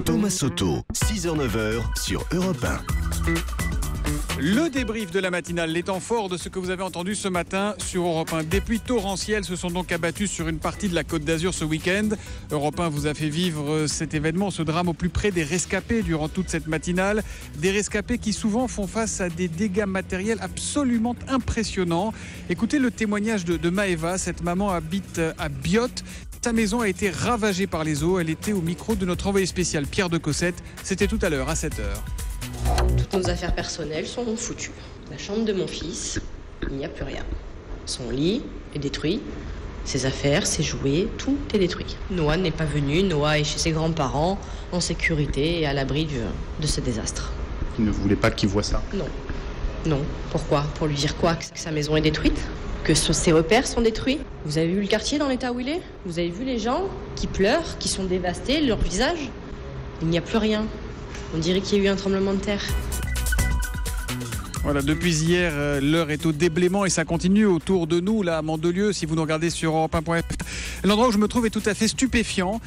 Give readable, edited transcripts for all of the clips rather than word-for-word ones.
Thomas Soto, 6h-9h sur Europe 1. Le débrief de la matinale, les temps forts de ce que vous avez entendu ce matin sur Europe 1. Des pluies torrentielles se sont donc abattues sur une partie de la Côte d'Azur ce week-end. Europe 1 vous a fait vivre cet événement, ce drame au plus près des rescapés durant toute cette matinale. Des rescapés qui souvent font face à des dégâts matériels absolument impressionnants. Écoutez le témoignage de Maëva, cette maman habite à Biote. Sa maison a été ravagée par les eaux. Elle était au micro de notre envoyé spécial Pierre de Cossette. C'était tout à l'heure à 7h. Toutes nos affaires personnelles sont foutues. La chambre de mon fils, il n'y a plus rien. Son lit est détruit. Ses affaires, ses jouets, tout est détruit. Noah n'est pas venu. Noah est chez ses grands-parents, en sécurité et à l'abri de ce désastre. Il ne voulait pas qu'il voie ça? Non. Non. Pourquoi? Pour lui dire quoi? Que sa maison est détruite? Que ses repères sont détruits? Vous avez vu le quartier dans l'état où il est? Vous avez vu les gens qui pleurent, qui sont dévastés, leur visage? Il n'y a plus rien. On dirait qu'il y a eu un tremblement de terre. Voilà, depuis hier, l'heure est au déblaiement et ça continue autour de nous, là, à Mandelieu, si vous nous regardez sur europe1.fr. L'endroit où je me trouve est tout à fait stupéfiant.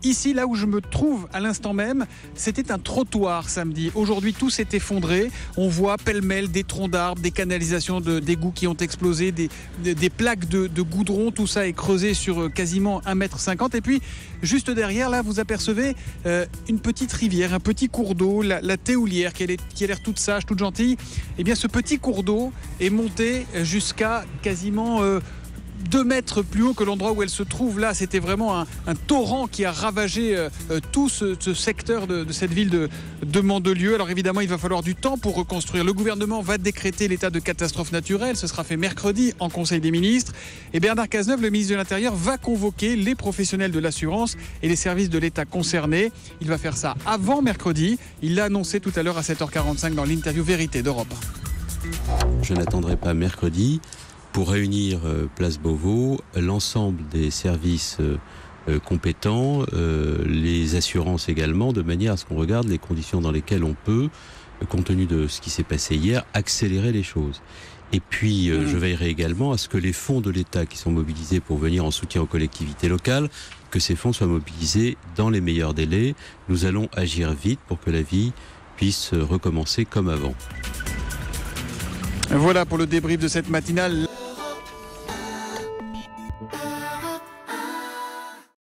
Ici, là où je me trouve à l'instant même, c'était un trottoir samedi. Aujourd'hui, tout s'est effondré. On voit pêle-mêle des troncs d'arbres, des canalisations d'égouts qui ont explosé, des plaques de goudron. Tout ça est creusé sur quasiment 1,50 m. Et puis, juste derrière, là, vous apercevez une petite rivière, un petit cours d'eau, la Théoulière, qui a l'air toute sage, toute gentille. Eh bien, ce petit cours d'eau est monté jusqu'à quasiment 2 mètres plus haut que l'endroit où elle se trouve. Là, c'était vraiment un torrent qui a ravagé tout ce secteur de cette ville de Mandelieu. Alors évidemment, il va falloir du temps pour reconstruire. Le gouvernement va décréter l'état de catastrophe naturelle. Ce sera fait mercredi en Conseil des ministres. Et Bernard Cazeneuve, le ministre de l'Intérieur, va convoquer les professionnels de l'assurance et les services de l'État concernés. Il va faire ça avant mercredi. Il l'a annoncé tout à l'heure à 7h45 dans l'interview Vérité d'Europe 1. Je n'attendrai pas mercredi pour réunir Place Beauvau l'ensemble des services compétents, les assurances également, de manière à ce qu'on regarde les conditions dans lesquelles on peut, compte tenu de ce qui s'est passé hier, accélérer les choses. Et puis, je veillerai également à ce que les fonds de l'État qui sont mobilisés pour venir en soutien aux collectivités locales, que ces fonds soient mobilisés dans les meilleurs délais. Nous allons agir vite pour que la vie puisse recommencer comme avant. Voilà pour le débrief de cette matinale.